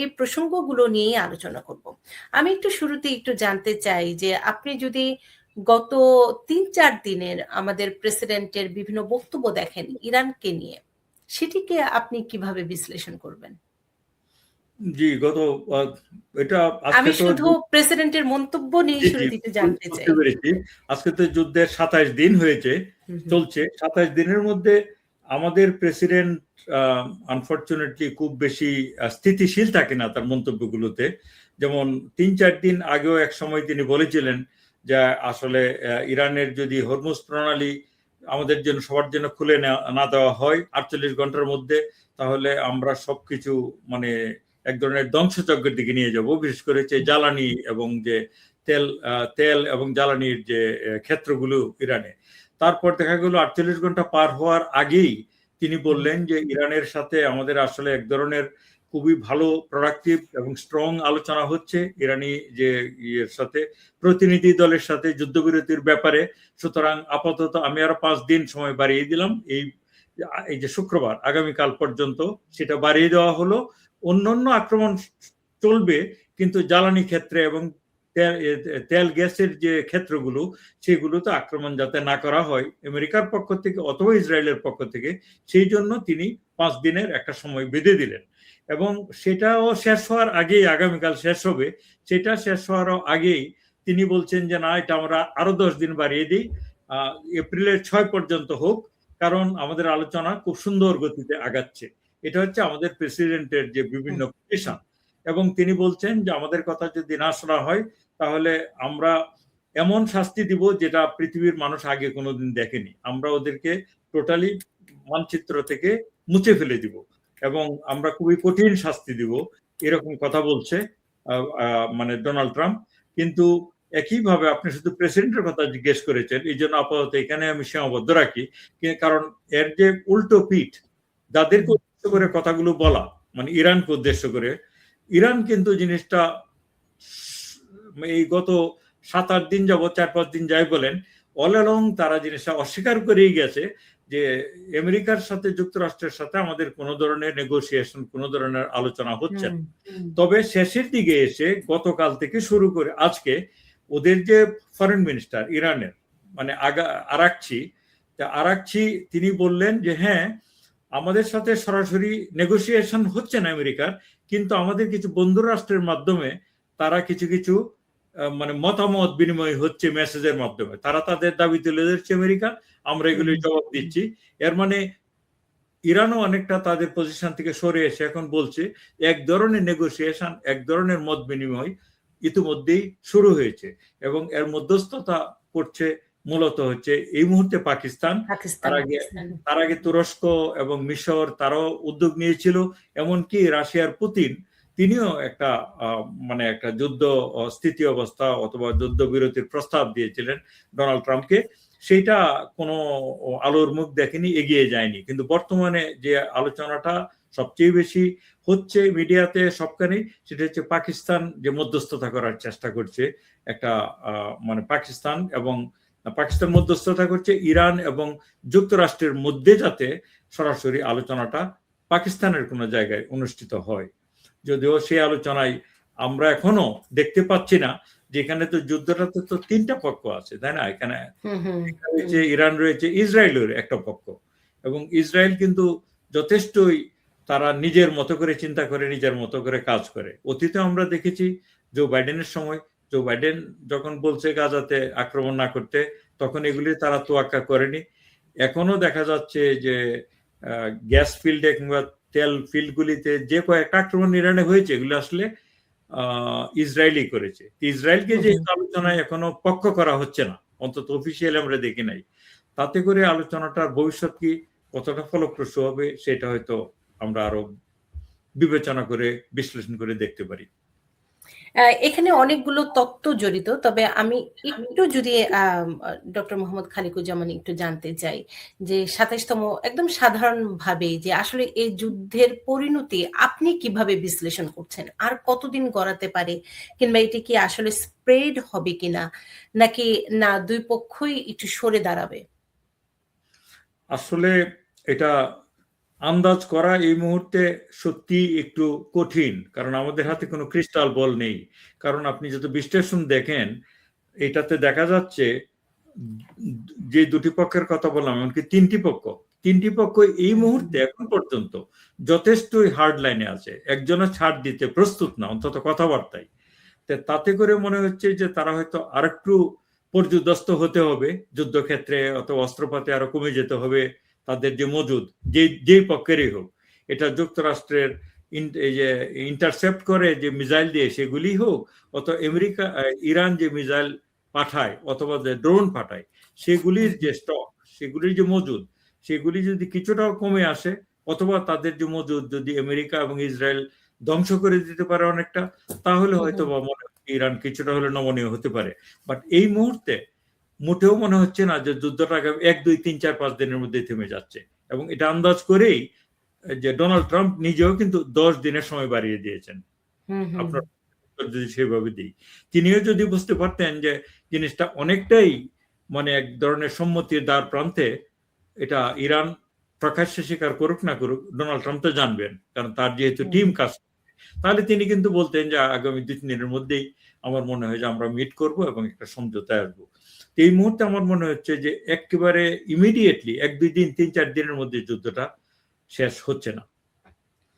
এই প্রসঙ্গগুলো নিয়েই আলোচনা করব। আমি একটু শুরুতে একটু জানতে চাই যে আপনি যদি গত ৩-৪ দিনের আমাদের প্রেসিডেন্টের বিভিন্ন বক্তব্য দেখেন ইরানকে নিয়ে, সেটিকে আপনি কিভাবে বিশ্লেষণ করবেন? জি, এটা আমি আজকে তো শুধু প্রেসিডেন্টের মন্তব্য নিয়ে শুরুতে একটু জানতে চাই। বুঝতে পেরেছি। আজকে তো যুদ্ধের ২৭ দিন হয়েছে, চলছে। ২৭ দিনের মধ্যে আমাদের প্রেসিডেন্ট আনফরচুনেটলি খুব বেশি স্থিতিশীল থাকে না তার মন্তব্যগুলোতে। যেমন ৩-৪ দিন আগেও এক সময় তিনি বলেছিলেন যে আসলে ইরানের যদি হরমুজ প্রণালী আমাদের জন্য সবার জন্য খুলে না দেওয়া হয় ৪৮ ঘন্টার মধ্যে, তাহলে আমরা সবকিছু মানে এক ধরনের ধ্বংসযজ্ঞের দিকে নিয়ে যাব। বিশেষ করে যে জ্বালানি এবং যে তেল এবং জ্বালানির যে ক্ষেত্রগুলো ইরানে। তারপর দেখা গেল ৪৮ ঘন্টা পার হওয়ার আগেই তিনি বললেন যে ইরানের সাথে আমাদের আসলে এক ধরনের খুবই ভালো প্রোডাক্টিভ এবং স্ট্রং আলোচনা হচ্ছে ইরানি যে ইয়ের সাথে, প্রতিনিধি দলের সাথে যুদ্ধবিরতির ব্যাপারে। সুতরাং আপাতত আমি আরো ৫ দিন সময় বাড়িয়ে দিলাম, এই যে শুক্রবার আগামীকাল পর্যন্ত সেটা বাড়িয়ে দেওয়া হলো। অন্যান্য আক্রমণ চলবে, কিন্তু জ্বালানি ক্ষেত্রে এবং তেল গ্যাসের যে ক্ষেত্রগুলো সেগুলোতে আক্রমণ যাতে না করা হয় আমেরিকার পক্ষ থেকে অথবা ইসরায়েলের পক্ষ থেকে, সেই জন্য তিনি ৫ দিনের একটা সময় বেঁধে দিলেন। এবং সেটাও শেষ হওয়ার আগেই, আগামীকাল শেষ হবে, সেটা শেষ হওয়ার আগেই তিনি বলছেন যে না, এটা আমরা আরো ১০ দিন বাড়িয়ে দিই, এপ্রিলের ৬ পর্যন্ত হোক, কারণ আমাদের আলোচনা খুব সুন্দর গতিতে আগাচ্ছে। এটা হচ্ছে আমাদের প্রেসিডেন্টের যে বিভিন্ন পেশা। এবং তিনি বলছেন যে আমাদের কথা যদি না শোনা হয় তাহলে আমরা এমন শাস্তি দিব যেটা পৃথিবীর মানুষ আগে কোনোদিন দেখেনি। আমরা ওদেরকে টোটালি মানচিত্র থেকে মুছে ফেলে দিব এবং আমরা খুবই কঠিন শাস্তি দিব, এরকম কথা বলছে মানে ডোনাল্ড ট্রাম্প। কিন্তু একইভাবে আপনি শুধু প্রেসিডেন্টের কথা জিজ্ঞেস করেছেন, এই জন্য আপাতত এখানে আমি সীমাবদ্ধ রাখি, কারণ এর যে উল্টো পিঠ, যাদেরকে উদ্দেশ্য করে কথাগুলো বলা, মানে ইরানকে উদ্দেশ্য করে, ইরান কিন্তু জিনিসটা এই গত ৭-৮ দিন যাবত, ৪-৫ দিন যাই বলেন, অল অ্যালং তারা জিনিসটা অস্বীকার করেই গেছে যে আমেরিকার সাথে যুক্তরাষ্ট্রের সাথে আমাদের কোনো ধরনের নেগোসিয়েশন, কোনো ধরনের আলোচনা হচ্ছে না। তবে শেষের দিকে এসে গতকাল থেকে শুরু করে আজকে ওদের যে ফরেন মিনিস্টার ইরানের, মানে আরাকচি, তিনি বললেন যে হ্যাঁ, আমাদের সাথে সরাসরি নেগোসিয়েশন হচ্ছে না আমেরিকার, কিন্তু আমাদের কিছু বন্ধু রাষ্ট্রের মাধ্যমে তারা কিছু কিছু মানে মতামত বিনিময় হচ্ছে মেসেজের মাধ্যমে। তারা তাদের দাবি তুলে ধরছে আমেরিকা, আমরা এগুলি জবাব দিচ্ছি। এর মানে ইরানও অনেকটা তাদের পজিশন থেকে সরে এসে এখন বলছে এক ধরনের নেগোসিয়েশন, এক ধরনের মত বিনিময় ইতিমধ্যেই শুরু হয়েছে এবং এর মধ্যস্থতা করছে মূলত হচ্ছে এই মুহূর্তে পাকিস্তান। তার আগে তুরস্ক এবং মিশর তারাও উদ্যোগ নিয়েছিল, এমনকি রাশিয়ার পুতিন তিনিও একটা মানে একটা যুদ্ধ স্থিতি অবস্থা অথবা যুদ্ধ বিরতির প্রস্তাব দিয়েছিলেন ডোনাল্ড ট্রাম্পকে। সেইটা কোনো আলোর মুখ দেখেনি, এগিয়ে যায়নি। কিন্তু বর্তমানে যে আলোচনাটা সবচেয়ে বেশি হচ্ছে মিডিয়াতে সবখানেই, সেটা হচ্ছে পাকিস্তান যে মধ্যস্থতা করার চেষ্টা করছে, একটা মানে পাকিস্তান মধ্যস্থতা করছে ইরান এবং যুক্তরাষ্ট্রের মধ্যে, যাতে সরাসরি আলোচনাটা পাকিস্তানের কোনো জায়গায় অনুষ্ঠিত হয়। যদিও সেই আলোচনায় আমরা এখনো দেখতে পাচ্ছি না, যেখানে তো যুদ্ধটাতে তো ৩টা পক্ষ আছে, তাই না? এখানে রয়েছে ইরান, রয়েছে ইসরায়েলের একটা পক্ষ, এবং ইসরায়েল কিন্তু যথেষ্টই তারা নিজের মতো করে চিন্তা করে, নিজের মতো করে কাজ করে। অতীতে আমরা দেখেছি জো বাইডেনের সময়, জো বাইডেন যখন বলছে গাজাতে আক্রমণ না করতে, তখন এগুলি তারা তোয়াক্কা করেনি। এখনো দেখা যাচ্ছে যে গ্যাস ফিল্ডে কিংবা তেল ফিল্ডগুলিতে যে কয়েকটা আক্রমণ ইরানে হয়েছে, এগুলো আসলে ইসরায়েলই করেছে। ইসরায়েলকে যে আলোচনায় এখনো পক্ষ করা হচ্ছে না, অন্তত অফিসিয়ালি আমরা দেখি নাই। তাতে করে আলোচনাটার ভবিষ্যৎ কি কতটা ফলপ্রসূ হবে সেটা হয়তো আমরা আরো বিবেচনা করে বিশ্লেষণ করে দেখতে পারি। এখানে অনেকগুলো তত্ত্ব জড়িত, তবে আমি একটু যদি ডক্টর মোহাম্মদ খালিকুজ্জামান একটু জানতে চাই যে ২৭তম একদম সাধারণভাবে যে আসলে এই যুদ্ধের পরিণতি আপনি কিভাবে বিশ্লেষণ করছেন? আর কতদিন গড়াতে পারে, কিংবা এটি কি আসলে স্প্রেড হবে কিনা, নাকি না দুই পক্ষই একটু সরে দাঁড়াবে? আসলে এটা আন্দাজ করা এই মুহূর্তে সত্যি একটু কঠিন, কারণ আমাদের হাতে কোনো ক্রিস্টাল বল নেই। কারণ আপনি যত বিশ্লেষণ দেখেন, এটাতে দেখা যাচ্ছে যে দুটি পক্ষের কথা বললাম, এমনকি তিনটি পক্ষ এই মুহূর্তে এখন পর্যন্ত যথেষ্টই হার্ড লাইনে আছে, একজনও ছাড় দিতে প্রস্তুত না, অন্তত কথাবার্তায়। তাতে করে মনে হচ্ছে যে তারা হয়তো আরেকটু পর্যুদস্ত হতে হবে যুদ্ধক্ষেত্রে, অথবা অস্ত্রপাতি আরো কমে যেতে হবে তাদের যে মজুদ, যেই পক্ষেরই হোক, এটা যুক্তরাষ্ট্রের এই যে ইন্টারসেপ্ট করে যে মিসাইল দিয়ে সেগুলি হোক, অথবা ইরান যে মিসাইল পাঠায় অথবা যে ড্রোন পাঠায়, সেগুলির যে স্টক, সেগুলির যে মজুদ, সেগুলি যদি কিছুটাও কমে আসে, অথবা তাদের যে মজুদ যদি আমেরিকা এবং ইসরায়েল ধ্বংস করে দিতে পারে অনেকটা, তাহলে হয়তো বা মনে হচ্ছে ইরান কিছুটা হলে নমনীয় হতে পারে। বাট এই মুহূর্তে মোটেও মনে হচ্ছে না যে যুদ্ধটা 1, 2, 3, 4, 5 দিনের মধ্যে থেমে যাচ্ছে। এবং এটা আন্দাজ করেই যে ডোনাল্ড ট্রাম্প নিজেও কিন্তু 10 দিনের সময় বাড়িয়ে দিয়েছেন। আপনার যদি সেভাবে দিই, তিনিও যদি বুঝতে পারতেন যে জিনিসটা অনেকটাই মানে এক ধরনের সম্মতির দ্বার প্রান্তে, এটা ইরান প্রকাশ্যে স্বীকার করুক না করুক, ডোনাল্ড ট্রাম্প তো জানবেন, কারণ তার যেহেতু টিম কাজ, তাহলে তিনি কিন্তু বলতেন যে আগামী 2-3 দিনের মধ্যেই আমার মনে হয় যে আমরা মিট করব এবং একটা সমঝোতায় আসবো। এই মুহূর্তে আমার মনে হচ্ছে যে একেবারে ইমিডিয়েটলি 1, 2 দিন, 3, 4 দিনের মধ্যে যুদ্ধটা শেষ হচ্ছে না।